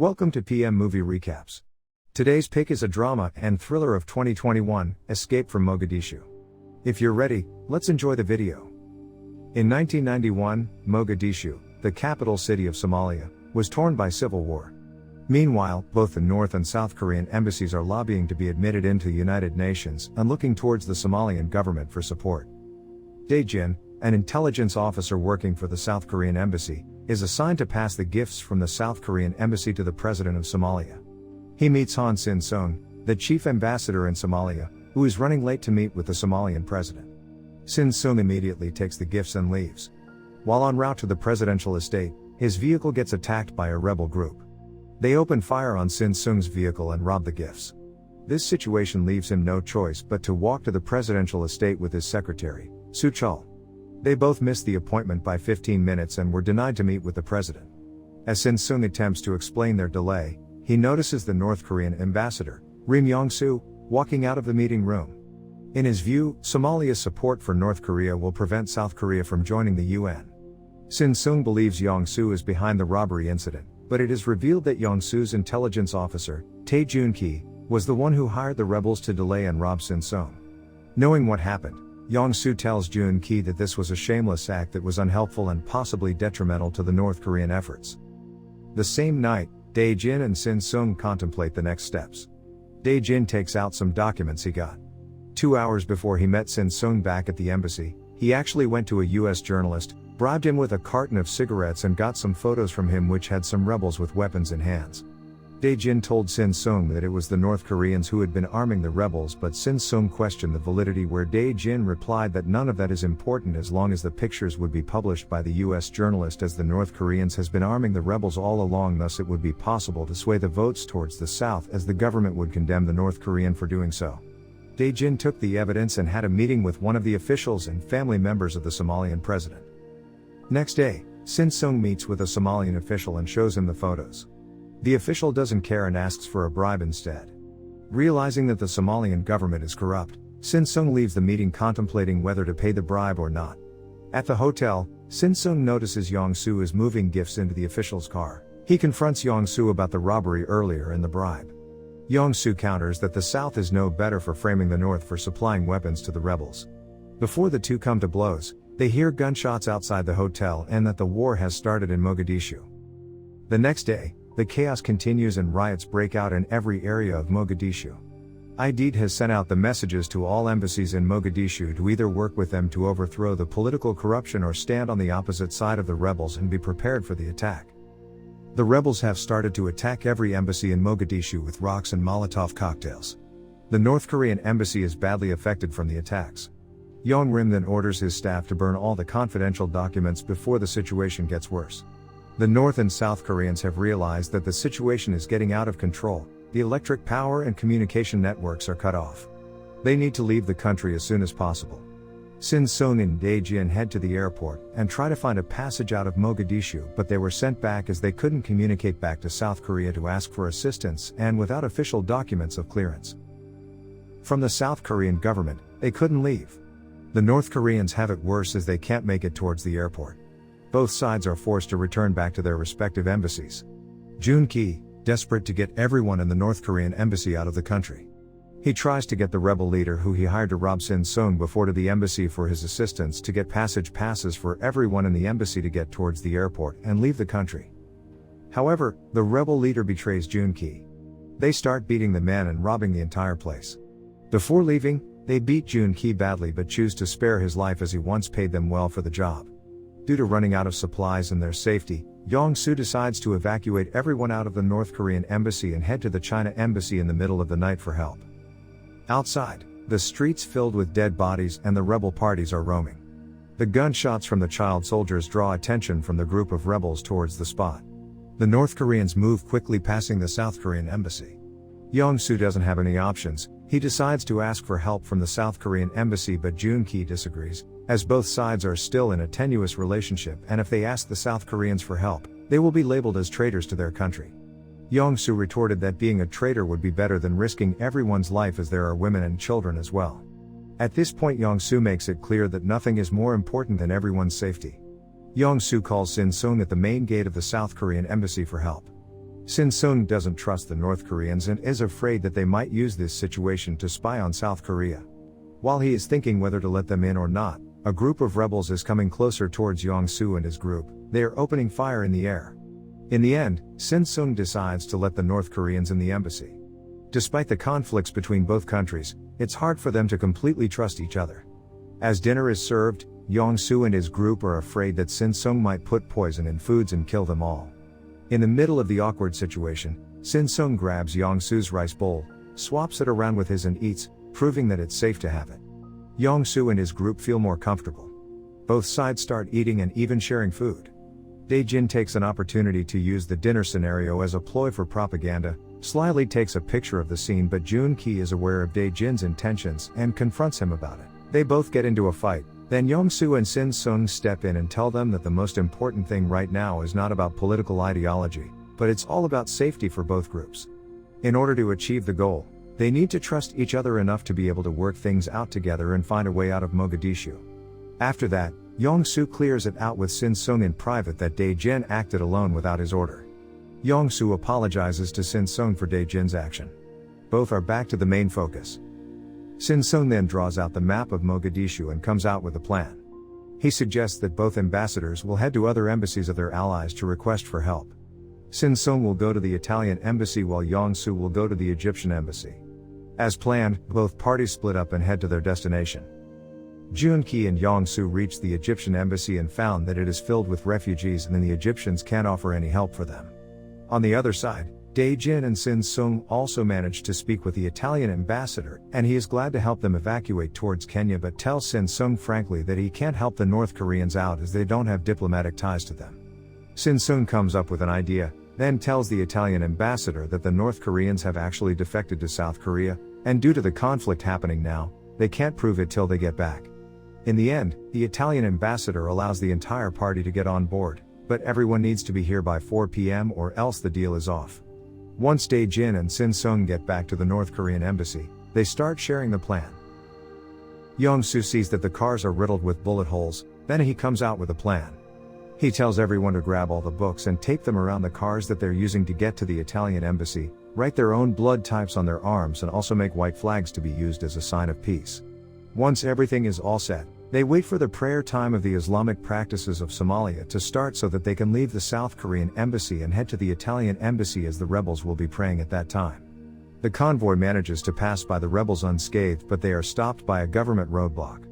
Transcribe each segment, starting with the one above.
Welcome to PM Movie Recaps. Today's pick is a drama and thriller of 2021, Escape from Mogadishu. If you're ready, let's enjoy the video. In 1991, Mogadishu, the capital city of Somalia, was torn by civil war. Meanwhile, both the North and South Korean embassies are lobbying to be admitted into the United Nations and looking towards the Somalian government for support. Dae Jin, an intelligence officer working for the South Korean embassy, is assigned to pass the gifts from the South Korean embassy to the president of Somalia. He meets Han Sin-sung, the chief ambassador in Somalia, who is running late to meet with the Somalian president. Sin-sung immediately takes the gifts and leaves. While en route to the presidential estate, his vehicle gets attacked by a rebel group. They open fire on Sin-sung's vehicle and rob the gifts. This situation leaves him no choice but to walk to the presidential estate with his secretary, Soo-chul. They both missed the appointment by 15 minutes and were denied to meet with the president. As Sin-sung attempts to explain their delay, he notices the North Korean ambassador, Rim Yong-soo, walking out of the meeting room. In his view, Somalia's support for North Korea will prevent South Korea from joining the UN. Sin-sung believes Yong-soo is behind the robbery incident, but it is revealed that Yong-soo's intelligence officer, Tae Joon-ki, was the one who hired the rebels to delay and rob Sin-sung. Knowing what happened, Yong-soo tells Joon-ki that this was a shameless act that was unhelpful and possibly detrimental to the North Korean efforts. The same night, Dae Jin and Sin-sung contemplate the next steps. Dae Jin takes out some documents he got. 2 hours before he met Sin-sung back at the embassy, he actually went to a US journalist, bribed him with a carton of cigarettes and got some photos from him which had some rebels with weapons in hands. Dae Jin told Sin-sung that it was the North Koreans who had been arming the rebels, but Sin-sung questioned the validity, where Dae Jin replied that none of that is important as long as the pictures would be published by the US journalist, as the North Koreans has been arming the rebels all along, thus it would be possible to sway the votes towards the South, as the government would condemn the North Korean for doing so. Dae Jin took the evidence and had a meeting with one of the officials and family members of the Somalian president. Next day, Sin-sung meets with a Somalian official and shows him the photos. The official doesn't care and asks for a bribe instead. Realizing that the Somalian government is corrupt, Sin-sung leaves the meeting contemplating whether to pay the bribe or not. At the hotel, Sin-sung notices Yong-soo is moving gifts into the official's car. He confronts Yong-soo about the robbery earlier and the bribe. Yong-soo counters that the South is no better for framing the North for supplying weapons to the rebels. Before the two come to blows, they hear gunshots outside the hotel and that the war has started in Mogadishu. The next day, the chaos continues and riots break out in every area of Mogadishu. IDID has sent out the messages to all embassies in Mogadishu to either work with them to overthrow the political corruption or stand on the opposite side of the rebels and be prepared for the attack. The rebels have started to attack every embassy in Mogadishu with rocks and Molotov cocktails. The North Korean embassy is badly affected from the attacks. Yong-rim then orders his staff to burn all the confidential documents before the situation gets worse. The North and South Koreans have realized that the situation is getting out of control. The electric power and communication networks are cut off. They need to leave the country as soon as possible. Sin-sung and Dae Jin head to the airport and try to find a passage out of Mogadishu, but they were sent back as they couldn't communicate back to South Korea to ask for assistance and without official documents of clearance. From the South Korean government, they couldn't leave. The North Koreans have it worse as they can't make it towards the airport. Both sides are forced to return back to their respective embassies. Joon-ki, desperate to get everyone in the North Korean embassy out of the country. He tries to get the rebel leader who he hired to rob Sin-sung before to the embassy for his assistance to get passage passes for everyone in the embassy to get towards the airport and leave the country. However, the rebel leader betrays Joon-ki. They start beating the men and robbing the entire place. Before leaving, they beat Joon-ki badly but choose to spare his life as he once paid them well for the job. Due to running out of supplies and their safety, Yong-soo decides to evacuate everyone out of the North Korean embassy and head to the China embassy in the middle of the night for help. Outside, the streets filled with dead bodies and the rebel parties are roaming. The gunshots from the child soldiers draw attention from the group of rebels towards the spot. The North Koreans move quickly, passing the South Korean embassy. Yong-soo doesn't have any options. He decides to ask for help from the South Korean embassy, but Joon-ki disagrees, as both sides are still in a tenuous relationship, and if they ask the South Koreans for help, they will be labeled as traitors to their country. Yong-soo retorted that being a traitor would be better than risking everyone's life, as there are women and children as well. At this point, Yong-soo makes it clear that nothing is more important than everyone's safety. Yong-soo calls Sin-sung at the main gate of the South Korean embassy for help. Sin Sung doesn't trust the North Koreans and is afraid that they might use this situation to spy on South Korea. While he is thinking whether to let them in or not, a group of rebels is coming closer towards Yong-soo and his group. They are opening fire in the air. In the end, Sin Sung decides to let the North Koreans in the embassy. Despite the conflicts between both countries, it's hard for them to completely trust each other. As dinner is served, Yong-soo and his group are afraid that Sin Sung might put poison in foods and kill them all. In the middle of the awkward situation, Sin Sung grabs Yong-soo's rice bowl, swaps it around with his and eats, proving that it's safe to have it. Yong-soo and his group feel more comfortable. Both sides start eating and even sharing food. Dae-jin takes an opportunity to use the dinner scenario as a ploy for propaganda, slyly takes a picture of the scene, but Joon-ki is aware of Dae-jin's intentions and confronts him about it. They both get into a fight, then Yong-soo and Sin Sung step in and tell them that the most important thing right now is not about political ideology, but it's all about safety for both groups. In order to achieve the goal, they need to trust each other enough to be able to work things out together and find a way out of Mogadishu. After that, Yong-soo clears it out with Sin Sung in private that Dae-jin acted alone without his order. Yong-soo apologizes to Sin Sung for Dae-jin's action. Both are back to the main focus. Sin Sung then draws out the map of Mogadishu and comes out with a plan. He suggests that both ambassadors will head to other embassies of their allies to request for help. Sin Sung will go to the Italian embassy while Yong-soo will go to the Egyptian embassy. As planned, both parties split up and head to their destination. Joon-ki and Yong-soo reached the Egyptian embassy and found that it is filled with refugees and the Egyptians can't offer any help for them. On the other side, Dae-jin and Sin Sung also managed to speak with the Italian ambassador, and he is glad to help them evacuate towards Kenya, but tells Sin Sung frankly that he can't help the North Koreans out as they don't have diplomatic ties to them. Sin Sung comes up with an idea, then tells the Italian ambassador that the North Koreans have actually defected to South Korea, and due to the conflict happening now, they can't prove it till they get back. In the end, the Italian ambassador allows the entire party to get on board, but everyone needs to be here by 4 p.m. or else the deal is off. Once Dae-jin and Sin Sung get back to the North Korean embassy, they start sharing the plan. Yong-soo sees that the cars are riddled with bullet holes, then he comes out with a plan. He tells everyone to grab all the books and tape them around the cars that they're using to get to the Italian embassy, write their own blood types on their arms and also make white flags to be used as a sign of peace. Once everything is all set, they wait for the prayer time of the Islamic practices of Somalia to start so that they can leave the South Korean embassy and head to the Italian embassy as the rebels will be praying at that time. The convoy manages to pass by the rebels unscathed, but they are stopped by a government roadblock.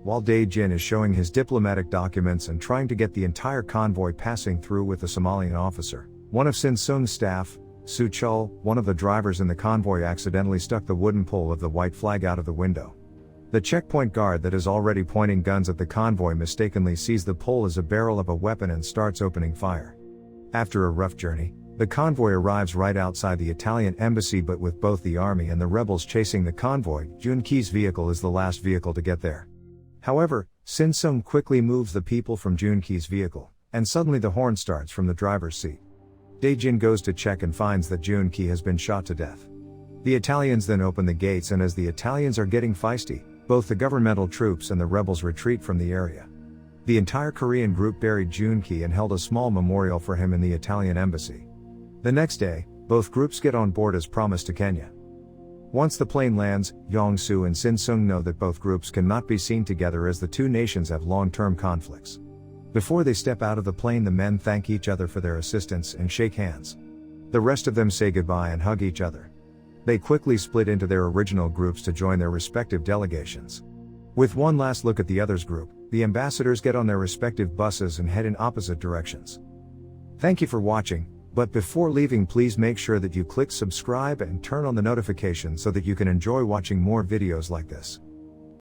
While Dae-jin is showing his diplomatic documents and trying to get the entire convoy passing through with the Somalian officer, one of Sin Sung's staff, Su Chul, one of the drivers in the convoy, accidentally stuck the wooden pole of the white flag out of the window. The checkpoint guard that is already pointing guns at the convoy mistakenly sees the pole as a barrel of a weapon and starts opening fire. After a rough journey, the convoy arrives right outside the Italian embassy, but with both the army and the rebels chasing the convoy, Joon-ki's vehicle is the last vehicle to get there. However, Sin Sung quickly moves the people from Joon-ki's vehicle, and suddenly the horn starts from the driver's seat. Dae-jin goes to check and finds that Joon-ki has been shot to death. The Italians then open the gates, and as the Italians are getting feisty, both the governmental troops and the rebels retreat from the area. The entire Korean group buried Joon-ki and held a small memorial for him in the Italian embassy. The next day, both groups get on board as promised to Kenya. Once the plane lands, Yong-soo and Sin Sung know that both groups cannot be seen together as the two nations have long-term conflicts. Before they step out of the plane, the men thank each other for their assistance and shake hands. The rest of them say goodbye and hug each other. They quickly split into their original groups to join their respective delegations. With one last look at the others' group, the ambassadors get on their respective buses and head in opposite directions. Thank you for watching, but before leaving, please make sure that you click subscribe and turn on the notification so that you can enjoy watching more videos like this.